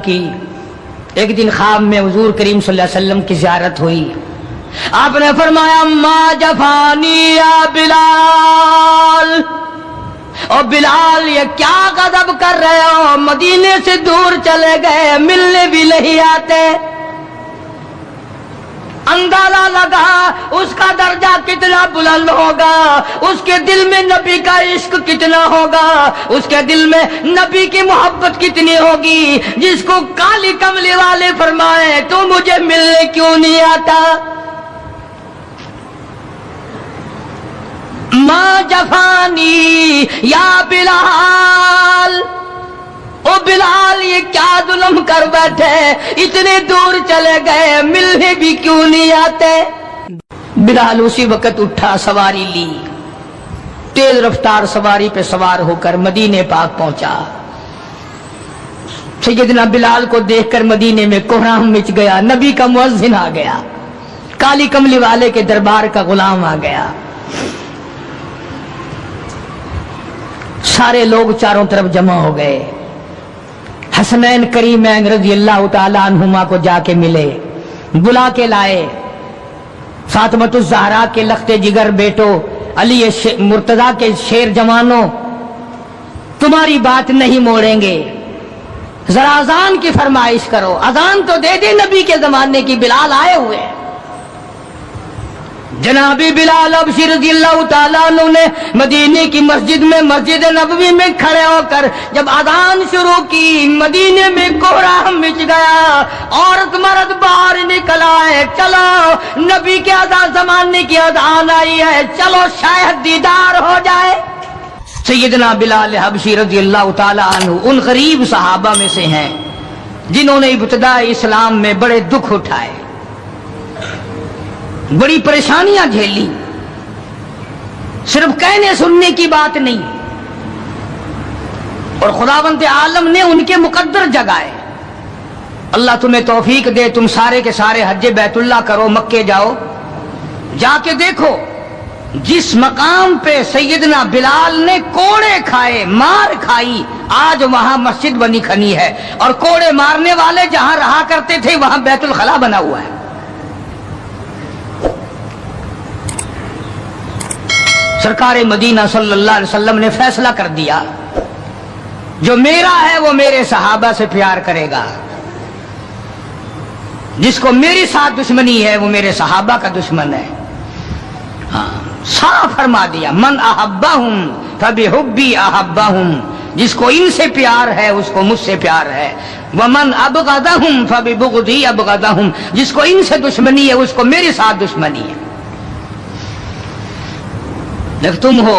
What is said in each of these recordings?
کی ایک دن خواب میں حضور کریم صلی اللہ علیہ وسلم کی زیارت ہوئی. آپ نے فرمایا ما جفانی یا بلال، اور بلال یہ کیا غضب کر رہے ہو، مدینے سے دور چلے گئے، ملنے بھی نہیں آتے. اندازہ لگا اس کا درجہ کتنا بلند ہوگا، اس کے دل میں نبی کا عشق کتنا ہوگا، اس کے دل میں نبی کی محبت کتنی ہوگی، جس کو کالی کملی والے فرمائے تو مجھے ملنے کیوں نہیں آتا. ما جفانی یا بلال، او بلال یہ کیا ظلم کر بیٹھے، اتنے دور چلے گئے، ملنے بھی کیوں نہیں آتے. بلال اسی وقت اٹھا، سواری لی، تیز رفتار سواری پہ سوار ہو کر مدینے پاک پہنچا. سیدنا بلال کو دیکھ کر مدینے میں کوہرام مچ گیا. نبی کا مؤذن آ گیا، کالی کملی والے کے دربار کا غلام آ گیا. سارے لوگ چاروں طرف جمع ہو گئے. حسنین کریمین رضی اللہ تعالی عنہما کو جا کے ملے، بلا کے لائے. فاطمۃ الزہرا کے لخت جگر بیٹو، علی مرتضیٰ کے شیر جوانوں، تمہاری بات نہیں موڑیں گے، ذرا اذان کی فرمائش کرو، اذان تو دے دے نبی کے زمانے کی. بلال آئے ہوئے ہیں. جناب بلال حبشی رضی اللہ تعالیٰ عنہ نے مدینے کی مسجد میں، مسجد نبوی میں کھڑے ہو کر جب اذان شروع کی، مدینے میں کوہرام مچ گیا. عورت مرد باہر نکل آئے، چلو نبی کے اذان زمانے کی اذان آئی ہے، چلو شاید دیدار ہو جائے. سیدنا بلال حبشی رضی اللہ تعالیٰ عنہ ان غریب صحابہ میں سے ہیں جنہوں نے ابتداء اسلام میں بڑے دکھ اٹھائے، بڑی پریشانیاں جھیلی. صرف کہنے سننے کی بات نہیں، اور خداوند عالم نے ان کے مقدر جگائے. اللہ تمہیں توفیق دے، تم سارے کے سارے حج بیت اللہ کرو، مکے جاؤ، جا کے دیکھو جس مقام پہ سیدنا بلال نے کوڑے کھائے، مار کھائی، آج وہاں مسجد بنی کھنی ہے، اور کوڑے مارنے والے جہاں رہا کرتے تھے وہاں بیت الخلا بنا ہوا ہے. سرکار مدینہ صلی اللہ علیہ وسلم نے فیصلہ کر دیا، جو میرا ہے وہ میرے صحابہ سے پیار کرے گا، جس کو میری ساتھ دشمنی ہے وہ میرے صحابہ کا دشمن ہے. ہاں صاف فرما دیا، من احبہم فبحبی احبہم، جس کو ان سے پیار ہے اس کو مجھ سے پیار ہے. ومن ابغضہم فببغضی ابغضہم، جس کو ان سے دشمنی ہے اس کو میری ساتھ دشمنی ہے. جب تم ہو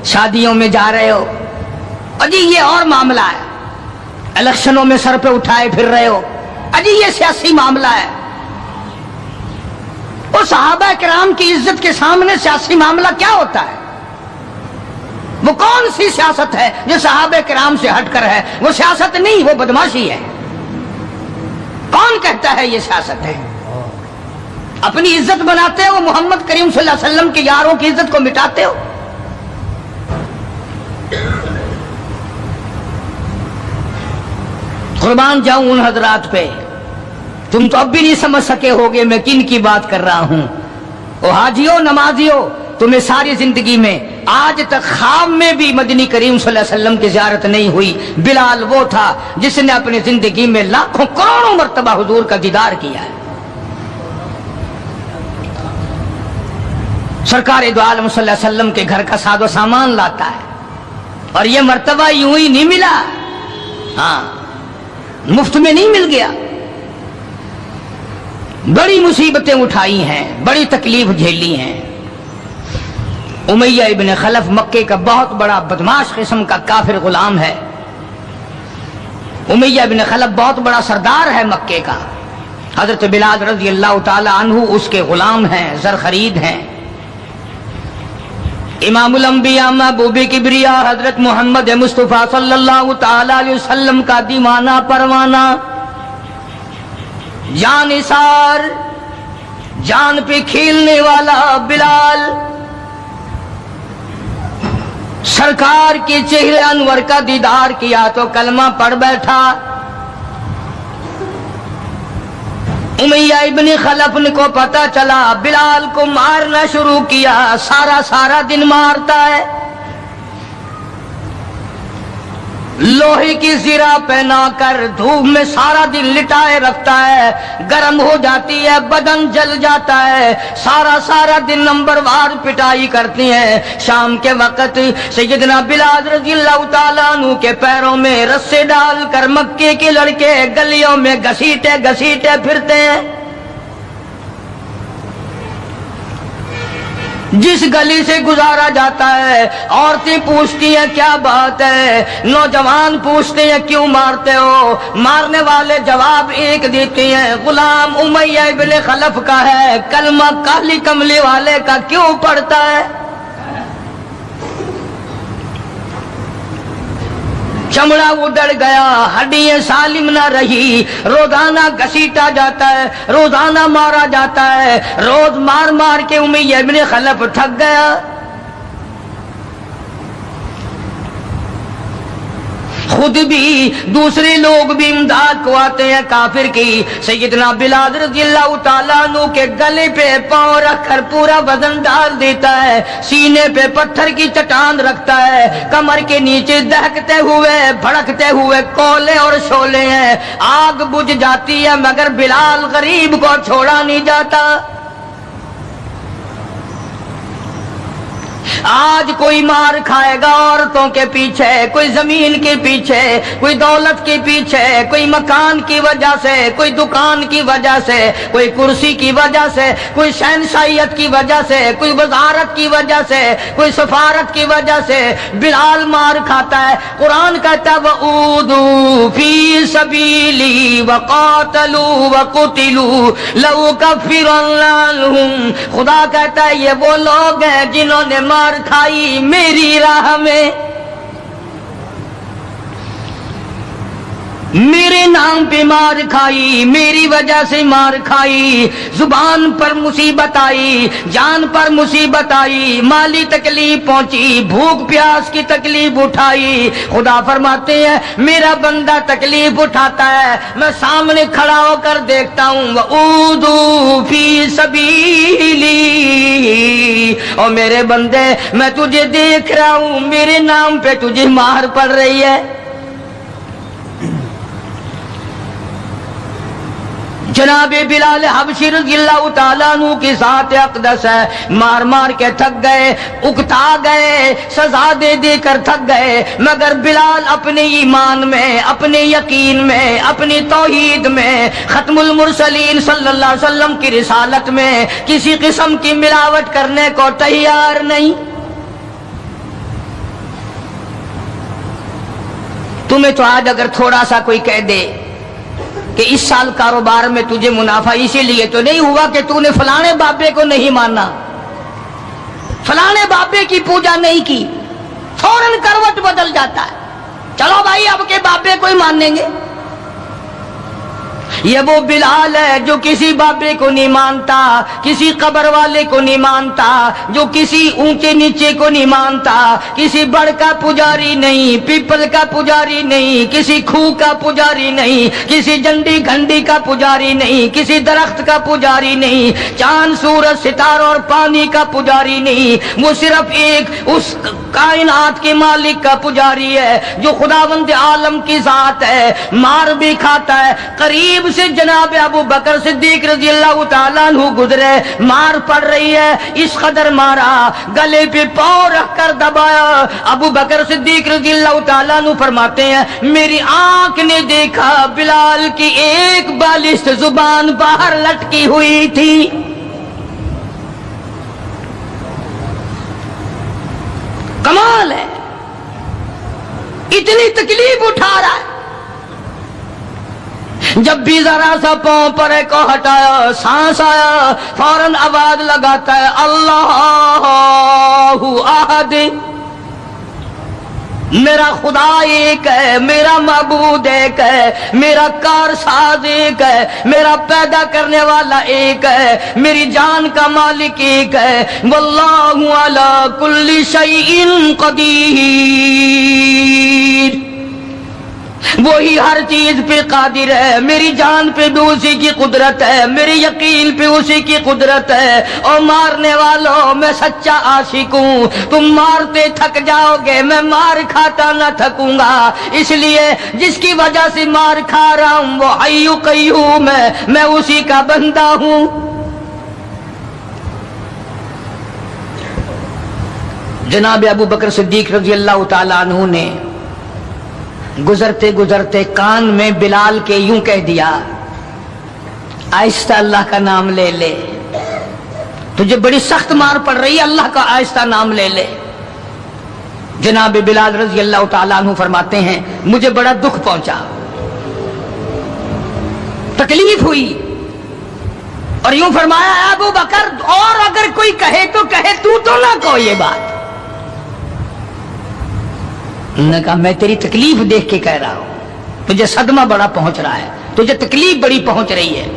شادیوں میں جا رہے ہو، اجی یہ اور معاملہ ہے، الیکشنوں میں سر پہ اٹھائے پھر رہے ہو، اجی یہ سیاسی معاملہ ہے. وہ صحابہ کرام کی عزت کے سامنے سیاسی معاملہ کیا ہوتا ہے؟ وہ کون سی سیاست ہے جو صحابہ کرام سے ہٹ کر ہے؟ وہ سیاست نہیں، وہ بدماشی ہے. کون کہتا ہے یہ سیاست ہے؟ اپنی عزت بناتے ہو، محمد کریم صلی اللہ علیہ وسلم کے یاروں کی عزت کو مٹاتے ہو. قربان جاؤں ان حضرات پہ، تم تو اب بھی نہیں سمجھ سکے ہوگے میں کن کی بات کر رہا ہوں. او حاجیو، نمازیو، تمہیں ساری زندگی میں آج تک خواب میں بھی مدنی کریم صلی اللہ علیہ وسلم کی زیارت نہیں ہوئی. بلال وہ تھا جس نے اپنی زندگی میں لاکھوں کروڑوں مرتبہ حضور کا دیدار کیا ہے. سرکار دو عالم صلی اللہ علیہ وسلم کے گھر کا ساز و سامان لاتا ہے، اور یہ مرتبہ یوں ہی نہیں ملا، ہاں مفت میں نہیں مل گیا. بڑی مصیبتیں اٹھائی ہیں، بڑی تکلیف جھیلی ہیں. امیہ ابن خلف مکے کا بہت بڑا بدماش قسم کا کافر غلام ہے. امیہ ابن خلف بہت بڑا سردار ہے مکے کا. حضرت بلال رضی اللہ تعالی عنہ اس کے غلام ہیں، زر خرید ہیں. امام الانبیاء محبوب کبریا حضرت محمد مصطفیٰ صلی اللہ تعالی علیہ وسلم کا دیوانہ پروانہ، جان نثار، جان پہ کھیلنے والا بلال، سرکار کے چہرے انور کا دیدار کیا تو کلمہ پڑھ بیٹھا. امیہ ابن خلف کو پتا چلا بلال کو مارنا شروع کیا، سارا دن مارتا ہے، لوہے کی زرہ پہنا کر دھوپ میں سارا دن لٹائے رکھتا ہے، گرم ہو جاتی ہے، بدن جل جاتا ہے، سارا دن نمبر وار پٹائی کرتی ہیں۔ شام کے وقت سیدنا بلال رضی اللہ تعالیٰ عنہ کے پیروں میں رسے ڈال کر مکے کے لڑکے گلیوں میں گھسیٹے پھرتے ہیں۔ جس گلی سے گزارا جاتا ہے عورتیں پوچھتی ہیں کیا بات ہے، نوجوان پوچھتے ہیں کیوں مارتے ہو، مارنے والے جواب ایک دیتے ہیں، غلام امیہ ابن خلف کا ہے، کلمہ کالی کملی والے کا کیوں پڑھتا ہے؟ چمڑا اڑ گیا، ہڈیاں سالم نہ رہی، روزانہ گھسیٹا جاتا ہے، روزانہ مارا جاتا ہے، روز مار کے امیہ ابن خلف تھک گیا۔ خود بھی دوسرے لوگ بھی امداد کو آتے ہیں کافر کی۔ سیدنا بلال رضی اللہ تعالیٰ عنہ کے گلے پہ پاؤں رکھ کر پورا وزن ڈال دیتا ہے، سینے پہ پتھر کی چٹان رکھتا ہے، کمر کے نیچے دہکتے ہوئے بھڑکتے ہوئے کولے اور شعلے ہیں، آگ بجھ جاتی ہے مگر بلال غریب کو چھوڑا نہیں جاتا۔ آج کوئی مار کھائے گا عورتوں کے پیچھے، کوئی زمین کے پیچھے، کوئی دولت کے پیچھے، کوئی مکان کی وجہ سے، کوئی دکان کی وجہ سے، کوئی کرسی کی وجہ سے، کوئی شہنشاہیت کی وجہ سے، کوئی وزارت کی وجہ سے، کوئی سفارت کی وجہ سے بلال مار کھاتا ہے۔ قرآن کہتا ہے وَأُوذُوا فِي سَبِيلِي وَقَاتَلُوا وَقُتِلُوا لَأُكَفِّرَنَّ عَنْهُمْ، خدا کہتا ہے یہ وہ لوگ ہیں جنہوں نے مار کھائی میری راہ میں، میرے نام پہ مار کھائی، میری وجہ سے مار کھائی، زبان پر مصیبت آئی، جان پر مصیبت آئی، مالی تکلیف پہنچی، بھوک پیاس کی تکلیف اٹھائی۔ خدا فرماتے ہیں میرا بندہ تکلیف اٹھاتا ہے، میں سامنے کھڑا ہو کر دیکھتا ہوں وَأُوذُوا فِي سَبِيلِي، اور میرے بندے میں تجھے دیکھ رہا ہوں، میرے نام پہ تجھے مار پڑ رہی ہے۔ جناب بلال حبشی رضی اللہ تعالیٰ عنہ کی ذات اقدس ہے، مار کے تھک گئے، اکتا گئے، سزا دے کر تھک گئے، مگر بلال اپنے ایمان میں، اپنے یقین میں، اپنی توحید میں، ختم المرسلین صلی اللہ علیہ وسلم کی رسالت میں کسی قسم کی ملاوٹ کرنے کو تیار نہیں۔ تمہیں تو آج اگر تھوڑا سا کوئی کہہ دے کہ اس سال کاروبار میں تجھے منافع اسی لیے تو نہیں ہوا کہ تو نے فلانے بابے کو نہیں مانا، فلانے بابے کی پوجا نہیں کی، فوراً کروٹ بدل جاتا ہے، چلو بھائی اب کے بابے کو ہی مانیں گے۔ یہ وہ بلال ہے جو کسی بابے کو نہیں مانتا، کسی قبر والے کو نہیں مانتا، جو کسی اونچے نیچے کو نہیں مانتا، کسی بڑ کا پجاری نہیں، پیپل کا پجاری نہیں، کسی کھوہ کا پجاری نہیں، کسی جنڈی گھنڈی کا پجاری نہیں، کسی درخت کا پجاری نہیں، چاند سورج ستاروں اور پانی کا پجاری نہیں، وہ صرف ایک اس کائنات کے مالک کا پجاری ہے جو خداوند عالم کی ذات ہے، مار بھی کھاتا ہے۔ قریب سے جناب ابو بکر صدیق رضی اللہ تعالیٰ عنہ گزرے، مار پڑ رہی ہے، اس قدر مارا، گلے پہ پاؤں رکھ کر دبایا۔ ابو بکر صدیق رضی اللہ تعالیٰ عنہ فرماتے ہیں میری آنکھ نے دیکھا بلال کی ایک بالشت زبان باہر لٹکی ہوئی تھی۔ کمال ہے، اتنی تکلیف اٹھا رہا ہے، جب بھی ذرا سا پاؤں پرے کو ہٹایا، سانس آیا، فوراً آواز لگاتا ہے اللہ احد، میرا خدا ایک ہے، میرا معبود ایک ہے، میرا کارساز ایک ہے، میرا پیدا کرنے والا ایک ہے، میری جان کا مالک ایک ہے، واللہ علی کل شیء قدیر۔ وہی ہر چیز پہ قادر ہے، میری جان پہ بھی اسی کی قدرت ہے، میری یقین پہ اسی کی قدرت ہے۔ اور مارنے والوں میں سچا عاشق ہوں، تم مارتے تھک جاؤ گے، میں مار کھاتا نہ تھکوں گا، اس لیے جس کی وجہ سے مار کھا رہا ہوں وہ حی قیوم ہے، میں اسی کا بندہ ہوں۔ جناب ابو بکر صدیق رضی اللہ تعالیٰ عنہ نے گزرتے گزرتے کان میں بلال کے یوں کہہ دیا، آہستہ اللہ کا نام لے لے، تجھے بڑی سخت مار پڑ رہی ہے، اللہ کا آہستہ نام لے لے۔ جناب بلال رضی اللہ تعالیٰ عنہ فرماتے ہیں مجھے بڑا دکھ پہنچا، تکلیف ہوئی، اور یوں فرمایا اے ابو بکر اور اگر کوئی کہے تو کہے، تو نہ کہو یہ بات۔ انہوں نے کہا میں تیری تکلیف دیکھ کے کہہ رہا ہوں، تجھے صدمہ بڑا پہنچ رہا ہے، تجھے تکلیف بڑی پہنچ رہی ہے۔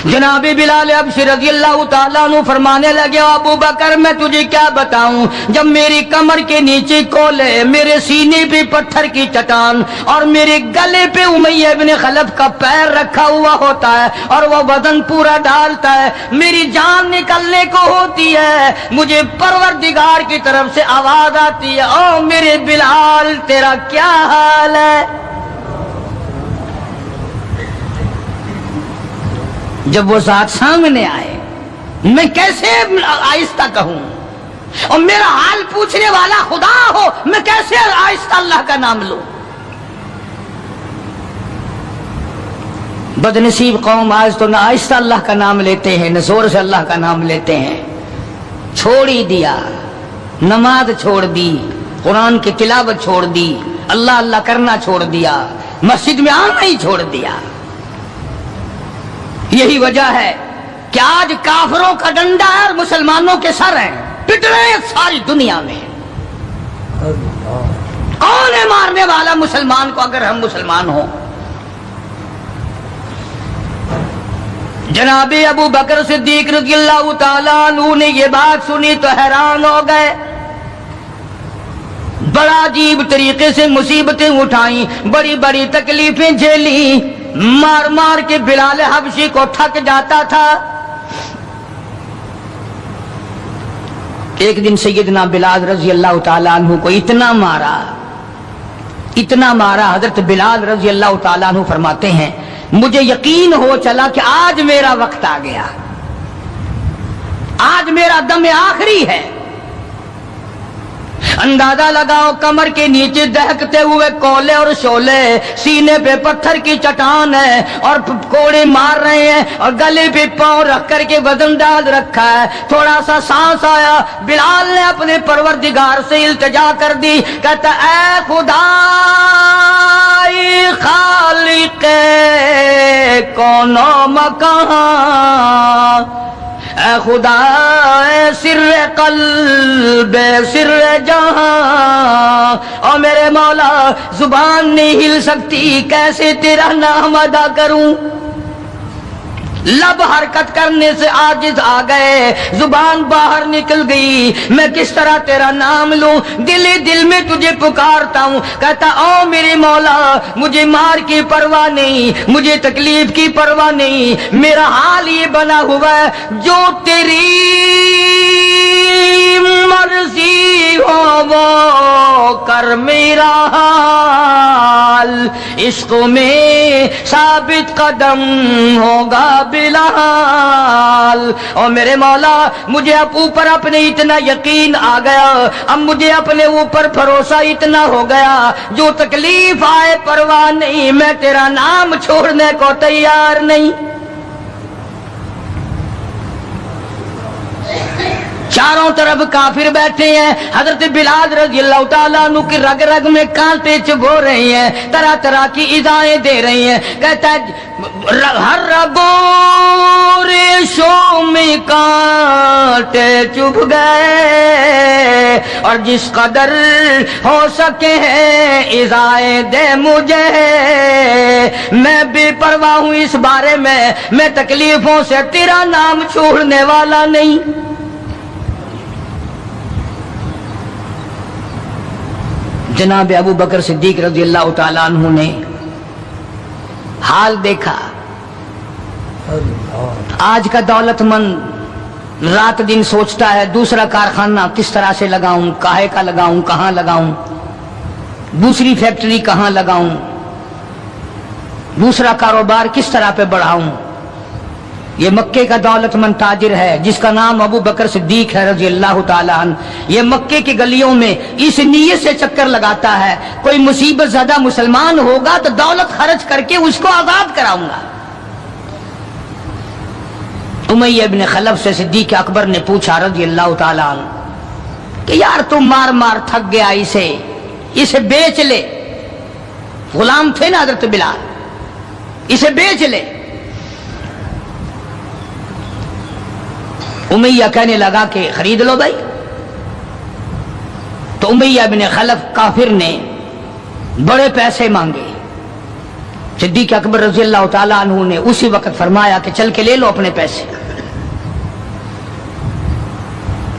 جناب بلال حبشی رضی اللہ تعالیٰ عنہ فرمانے لگے ابو بکر میں تجھے کیا بتاؤں، جب میری کمر کے نیچے کولے، میرے سینے پہ پتھر کی چٹان اور میرے گلے پہ امیہ ابن خلف کا پیر رکھا ہوا ہوتا ہے اور وہ وزن پورا ڈالتا ہے، میری جان نکلنے کو ہوتی ہے، مجھے پروردگار کی طرف سے آواز آتی ہے او میرے بلال تیرا کیا حال ہے۔ جب وہ ذات سامنے آئے میں کیسے آہستہ کہوں، اور میرا حال پوچھنے والا خدا ہو میں کیسے آہستہ اللہ کا نام لوں۔ بدنصیب قوم آج تو نہ آہستہ اللہ کا نام لیتے ہیں نہ زور سے اللہ کا نام لیتے ہیں، چھوڑ ہی دیا، نماز چھوڑ دی، قرآن کی تلاوت چھوڑ دی، اللہ اللہ کرنا چھوڑ دیا، مسجد میں آنا ہی چھوڑ دیا۔ یہی وجہ ہے کہ آج کافروں کا ڈنڈا ہے اور مسلمانوں کے سر ہیں، پٹ رہے ہیں ساری دنیا میں۔ کون ہے مارنے والا مسلمان کو اگر ہم مسلمان ہوں؟ جناب ابو بکر صدیق رضی اللہ تعالیٰ عنہ نے یہ بات سنی تو حیران ہو گئے، بڑا عجیب طریقے سے مصیبتیں اٹھائیں، بڑی بڑی تکلیفیں جھیلیں، مار مار کے بلال حبشی کو تھک جاتا تھا۔ ایک دن سیدنا بلال رضی اللہ تعالیٰ عنہ کو اتنا مارا، حضرت بلال رضی اللہ تعالیٰ عنہ فرماتے ہیں مجھے یقین ہو چلا کہ آج میرا وقت آ گیا، آج میرا دم آخری ہے۔ اندازہ لگاؤ کمر کے نیچے دہکتے ہوئے کولے اور شولے، سینے پہ پتھر کی چٹان ہے اور کوڑے مار رہے ہیں اور گلے پہ پاؤں رکھ کر کے وزن ڈال رکھا ہے۔ تھوڑا سا سانس آیا، بلال نے اپنے پروردگار سے التجا کر دی، کہتا اے خدا خالق کون و مکان، اے خدا اے سر قلب سر جہاں، اور میرے مولا زبان نہیں ہل سکتی، کیسے تیرا نام ادا کروں، لب حرکت کرنے سے عاجز آ گئے، زبان باہر نکل گئی، میں کس طرح تیرا نام لوں، دل ہی دل میں تجھے پکارتا ہوں۔ کہتا او میرے مولا مجھے مار کی پرواہ نہیں، مجھے تکلیف کی پرواہ نہیں، میرا حال یہ بنا ہوا ہے جو تیری مرضی ہو وہ کر میرا حال، عشق میں ثابت قدم ہوگا بلال۔ اور میرے مولا مجھے اب اوپر اپنے اتنا یقین آ گیا، اب مجھے اپنے اوپر بھروسہ اتنا ہو گیا، جو تکلیف آئے پرواہ نہیں، میں تیرا نام چھوڑنے کو تیار نہیں۔ چاروں طرف کافر بیٹھے ہیں، حضرت بلال رضی اللہ تعالیٰ عنہ کی رگ رگ میں کانٹے چبھو رہے ہیں، طرح طرح کی ایذائیں دے رہی ہیں۔ کہتا ہے ہر رگوں ریشوں میں کانٹے چبھ گئے، اور جس قدر ہو سکے ایذائیں دے مجھے، میں بے پرواہ ہوں اس بارے میں تکلیفوں سے تیرا نام چھوڑنے والا نہیں۔ جناب ابو بکر صدیق رضی اللہ تعالیٰ عنہ نے حال دیکھا. آج کا دولت مند رات دن سوچتا ہے دوسرا کارخانہ کس طرح سے لگاؤں, کاہے کا لگاؤں, کہاں لگاؤں, دوسری فیکٹری کہاں لگاؤں, دوسرا کاروبار کس طرح پہ بڑھاؤں. یہ مکے کا دولت مند تاجر ہے جس کا نام ابو بکر صدیق ہے رضی اللہ تعالیٰ عنہ. یہ مکے کی گلیوں میں اس نیت سے چکر لگاتا ہے کوئی مصیبت زدہ مسلمان ہوگا تو دولت خرچ کر کے اس کو آزاد کراؤں گا. امیہ ابن خلف سے صدیق اکبر نے پوچھا رضی اللہ تعالیٰ عنہ کہ یار تم مار مار تھک گیا, اسے بیچ لے. غلام تھے نا حضرت بلال, اسے بیچ لے. امیہ کہنے لگا کہ خرید لو بھائی. تو امیہ ابن خلف کافر نے بڑے پیسے مانگے. صدیق اکبر رضی اللہ تعالیٰ عنہ نے اسی وقت فرمایا کہ چل کے لے لو اپنے پیسے.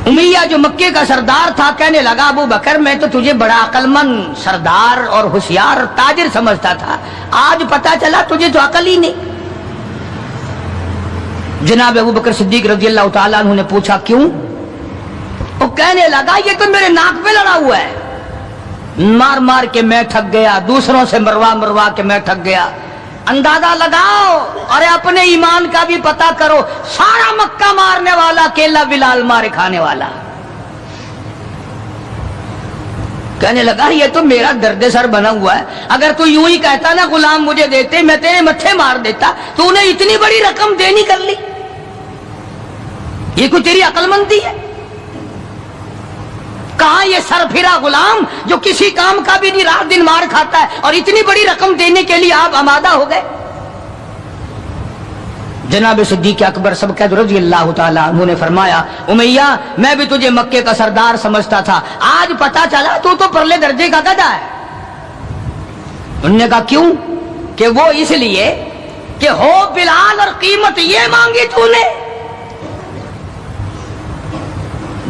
امیہ جو مکے کا سردار تھا کہنے لگا ابو بکر میں تو تجھے بڑا عقل مند سردار اور ہوشیار تاجر سمجھتا تھا, آج پتا چلا تجھے تو عقل ہی نہیں. جناب ابو بکر صدیق رضی اللہ تعالیٰ عنہ نے پوچھا کیوں؟ وہ کہنے لگا یہ تو میرے ناک پہ لڑا ہوا ہے, مار مار کے میں تھک گیا, دوسروں سے مروا کے میں تھک گیا. اندازہ لگاؤ اور اپنے ایمان کا بھی پتہ کرو, سارا مکہ مارنے والا اکیلا بلال مارے کھانے والا. کہنے لگا یہ تو میرا درد سر بنا ہوا ہے, اگر تو یوں ہی کہتا نا غلام مجھے دیتے میں تیرے متھے مار دیتا, تو انہیں اتنی بڑی رقم دینی کر لی. یہ کوئی تیری عقل مندی ہے؟ کہاں یہ سر پھرا غلام جو کسی کام کا بھی نہیں رات دن مار کھاتا ہے اور اتنی بڑی رقم دینے کے لیے آپ آمادہ ہو گئے. جناب صدیق اکبر سبقت رضی اللہ تعالیٰ عنہ نے فرمایا امیہ میں بھی تجھے مکے کا سردار سمجھتا تھا, آج پتا چلا تو پرلے درجے کا گدھا ہے. انہوں نے کہا کیوں؟ کہ وہ اس لیے کہ ہو بلال اور قیمت یہ مانگی تو نے,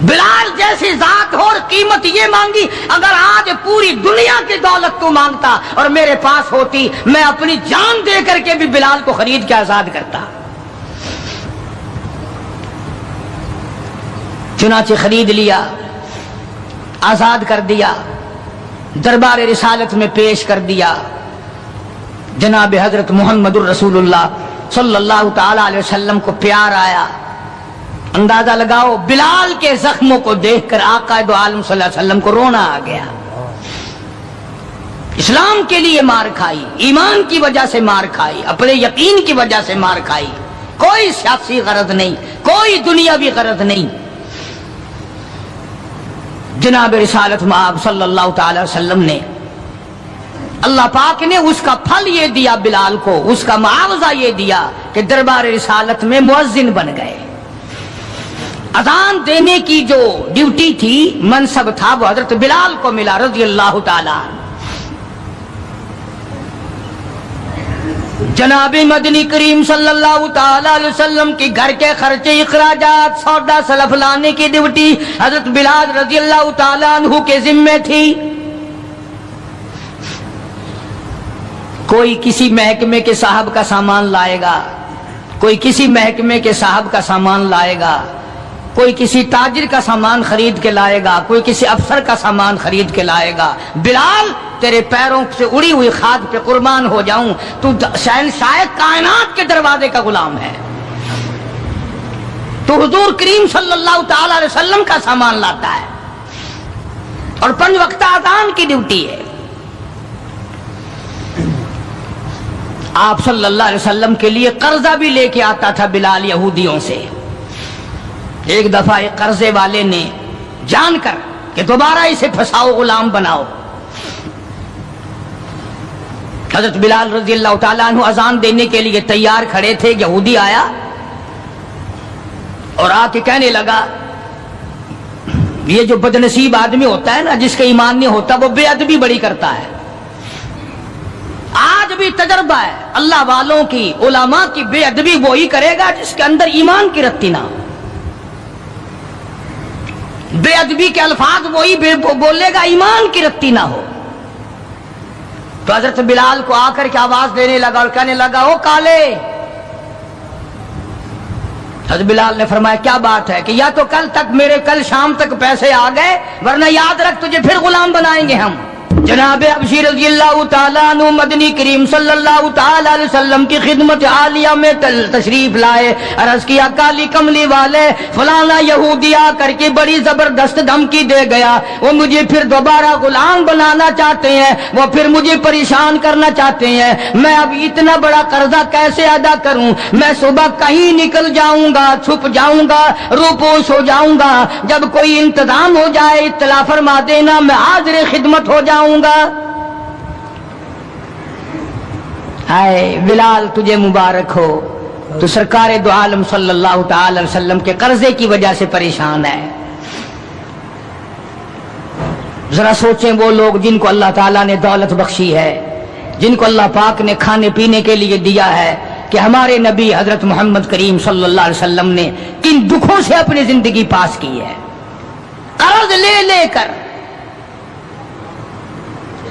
بلال جیسی ذات ہو اور قیمت یہ مانگی. اگر آج پوری دنیا کی دولت تو مانگتا اور میرے پاس ہوتی میں اپنی جان دے کر کے بھی بلال کو خرید کے آزاد کرتا. چنانچہ خرید لیا, آزاد کر دیا, دربار رسالت میں پیش کر دیا. جناب حضرت محمد الرسول اللہ صلی اللہ تعالی علیہ وسلم کو پیار آیا. اندازہ لگاؤ بلال کے زخموں کو دیکھ کر آقا دو عالم صلی اللہ علیہ وسلم کو رونا آ گیا. اسلام کے لیے مار کھائی, ایمان کی وجہ سے مار کھائی, اپنے یقین کی وجہ سے مار کھائی, کوئی سیاسی غرض نہیں, کوئی دنیاوی غرض نہیں. جناب رسالت مآب صلی اللہ تعالی وسلم نے اللہ پاک نے اس کا پھل یہ دیا بلال کو, اس کا معاوضہ یہ دیا کہ دربار رسالت میں مؤذن بن گئے. اذان دینے کی جو ڈیوٹی تھی, منصب تھا, وہ حضرت بلال کو ملا رضی اللہ تعالیٰ. جناب مدنی کریم صلی اللہ تعالی علیہ وسلم کی گھر کے خرچے, اخراجات, سودا سلف لانے کی ڈیوٹی حضرت بلال رضی اللہ تعالیٰ عنہ کے ذمے تھی. کوئی کسی محکمے کے صاحب کا سامان لائے گا, کوئی کسی محکمے کے صاحب کا سامان لائے گا, کوئی کسی تاجر کا سامان خرید کے لائے گا, کوئی کسی افسر کا سامان خرید کے لائے گا. بلال تیرے پیروں سے اڑی ہوئی خاک پہ قربان ہو جاؤں, تو شہنشاہ کائنات کے دروازے کا غلام ہے, تو حضور کریم صلی اللہ تعالی علیہ وسلم کا سامان لاتا ہے اور 5 وقت اذان کی ڈیوٹی ہے. آپ صلی اللہ علیہ وسلم کے لیے قرضہ بھی لے کے آتا تھا بلال یہودیوں سے. ایک دفعہ ایک قرضے والے نے جان کر کہ دوبارہ اسے پھنساؤ, غلام بناؤ, حضرت بلال رضی اللہ تعالیٰ عنہ اذان دینے کے لیے تیار کھڑے تھے. یہودی آیا اور آ کے کہنے لگا, یہ جو بدنصیب آدمی ہوتا ہے نا, جس کا ایمان نہیں ہوتا, وہ بے ادبی بڑی کرتا ہے. آج بھی تجربہ ہے اللہ والوں کی, علماء کی, بے ادبی وہی کرے گا جس کے اندر ایمان کی رتی نہ ہو. بے ادبی کے الفاظ وہی بولے گا ایمان کی رتی نہ ہو. تو حضرت بلال کو آ کر کے آواز دینے لگا اور کہنے لگا او کالے. حضرت بلال نے فرمایا کیا بات ہے؟ کہ یا تو کل شام تک پیسے آ گئے ورنہ یاد رکھ تجھے پھر غلام بنائیں گے ہم. جناب ابشی رضی اللہ تعالیٰ عنہ مدنی کریم صلی اللہ تعالیٰ علیہ وسلم کی خدمت عالیہ میں تشریف لائے. عرض کیا کالی کملی والے فلانا یہودی آ کر کے بڑی زبردست دھمکی دے گیا, وہ مجھے پھر دوبارہ غلام بنانا چاہتے ہیں, وہ پھر مجھے پریشان کرنا چاہتے ہیں. میں اب اتنا بڑا قرضہ کیسے ادا کروں؟ میں صبح کہیں نکل جاؤں گا, چھپ جاؤں گا, روپوش ہو جاؤں گا. جب کوئی انتظام ہو جائے اطلاع فرما دینا, میں حاضر خدمت ہو جاؤں گا. ہائے بلال تجھے مبارک ہو, تو سرکار دو عالم صلی اللہ تعالی علیہ وسلم کے قرضے کی وجہ سے پریشان ہے. ذرا سوچیں وہ لوگ جن کو اللہ تعالیٰ نے دولت بخشی ہے, جن کو اللہ پاک نے کھانے پینے کے لیے دیا ہے, کہ ہمارے نبی حضرت محمد کریم صلی اللہ علیہ وسلم نے کن دکھوں سے اپنی زندگی پاس کی ہے. قرض لے لے کر,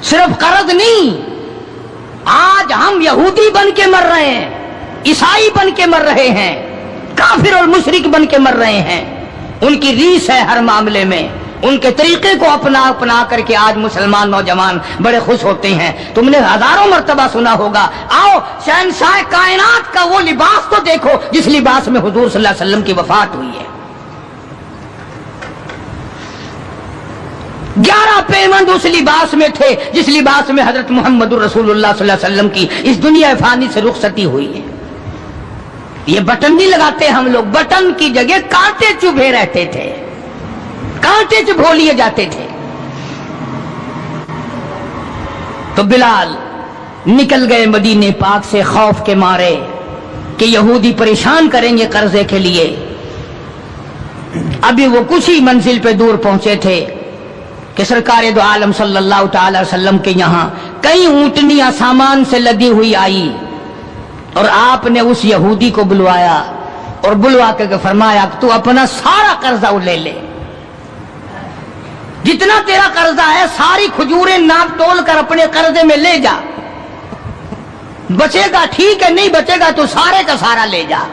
صرف قرض نہیں, آج ہم یہودی بن کے مر رہے ہیں, عیسائی بن کے مر رہے ہیں, کافر اور مشرک بن کے مر رہے ہیں. ان کی ریس ہے ہر معاملے میں, ان کے طریقے کو اپنا کر کے آج مسلمان نوجوان بڑے خوش ہوتے ہیں. تم نے ہزاروں مرتبہ سنا ہوگا, آؤ شہنشاہ کائنات کا وہ لباس تو دیکھو جس لباس میں حضور صلی اللہ علیہ وسلم کی وفات ہوئی ہے. 11 پیمند اس لباس میں تھے جس لباس میں حضرت محمد رسول اللہ صلی اللہ علیہ وسلم کی اس دنیا فانی سے رخصتی ہوئی ہے. یہ بٹن نہیں لگاتے ہم لوگ, بٹن کی جگہ کانٹے چبھے رہتے تھے, کانٹے چبھو لیے جاتے تھے. تو بلال نکل گئے مدینے پاک سے خوف کے مارے کہ یہودی پریشان کریں گے قرضے کے لیے. ابھی وہ کچھ ہی منزل پہ دور پہنچے تھے کہ سرکار دو عالم صلی اللہ تعالی وسلم کے یہاں کئی اونٹنیاں سامان سے لدی ہوئی آئی, اور آپ نے اس یہودی کو بلوایا اور بلوا کے فرمایا کہ تو اپنا سارا قرضہ لے لے, جتنا تیرا قرضہ ہے ساری کھجوریں ناپ تول کر اپنے قرضے میں لے جا, بچے گا ٹھیک ہے, نہیں بچے گا تو سارے کا سارا لے جا.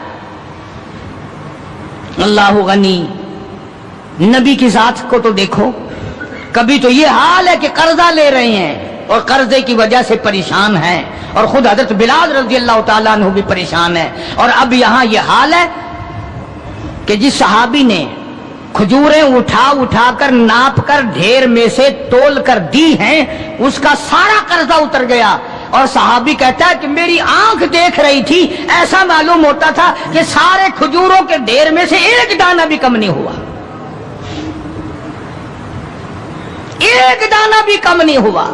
اللہ غنی, نبی کی ذات کو تو دیکھو, کبھی تو یہ حال ہے کہ قرضہ لے رہے ہیں اور قرضے کی وجہ سے پریشان ہیں, اور خود حضرت بلال رضی اللہ تعالیٰ عنہ بھی پریشان ہے. اور اب یہاں یہ حال ہے کہ جس صحابی نے کھجوریں اٹھا کر ناپ کر ڈھیر میں سے تول کر دی ہیں, اس کا سارا قرضہ اتر گیا. اور صحابی کہتا ہے کہ میری آنکھ دیکھ رہی تھی, ایسا معلوم ہوتا تھا کہ سارے کھجوروں کے ڈھیر میں سے ایک دانہ بھی کم نہیں ہوا, ایک دانہ بھی کم نہیں ہوا.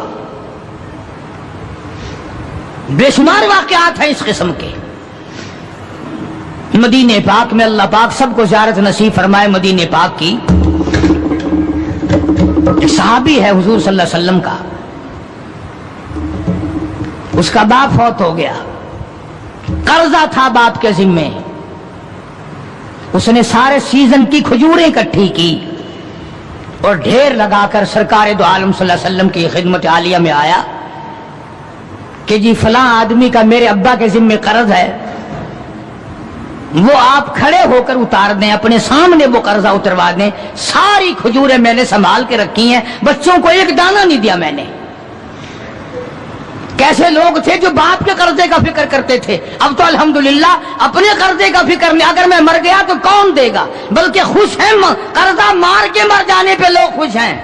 بے شمار واقعات ہیں اس قسم کے. مدینہ پاک میں اللہ پاک سب کو زیارت نصیب فرمائے. مدینہ پاک کی ایک صحابی ہے حضور صلی اللہ علیہ وسلم کا, اس کا باپ فوت ہو گیا, قرضہ تھا باپ کے ذمے. اس نے سارے سیزن کی کھجوریں اکٹھی کی اور ڈھیر لگا کر سرکار دو عالم صلی اللہ علیہ وسلم کی خدمت عالیہ میں آیا کہ جی فلاں آدمی کا میرے ابا کے ذمے قرض ہے, وہ آپ کھڑے ہو کر اتار دیں, اپنے سامنے وہ قرضہ اتروا دیں. ساری کھجوریں میں نے سنبھال کے رکھی ہیں, بچوں کو ایک دانہ نہیں دیا میں نے. کیسے لوگ تھے جو باپ کے قرضے کا فکر کرتے تھے, اب تو الحمدللہ اپنے قرضے کا فکر نہیں. اگر میں مر گیا تو کون دے گا, بلکہ خوش ہیں, قرضہ مار کے مر جانے پہ لوگ خوش ہیں.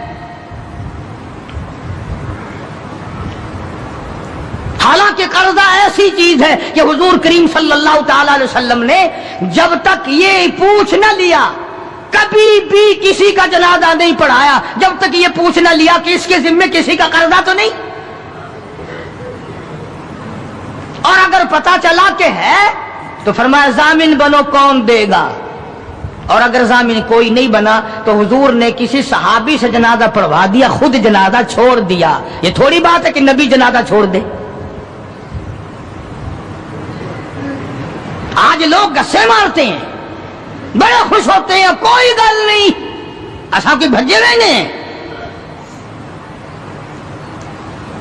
حالانکہ قرضہ ایسی چیز ہے کہ حضور کریم صلی اللہ تعالی علیہ وسلم نے جب تک یہ پوچھ نہ لیا, کبھی بھی کسی کا جنازہ نہیں پڑھایا جب تک یہ پوچھ نہ لیا کہ اس کے ذمے کسی کا قرضہ تو نہیں. اور اگر پتا چلا کہ ہے تو فرمایا ضامن بنو, کون دے گا. اور اگر ضامن کوئی نہیں بنا تو حضور نے کسی صحابی سے جنازہ پڑھوا دیا, خود جنازہ چھوڑ دیا. یہ تھوڑی بات ہے کہ نبی جنازہ چھوڑ دے. آج لوگ گسے مارتے ہیں, بڑے خوش ہوتے ہیں, کوئی گل نہیں, ایسا کہ بھجے رہنے.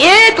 1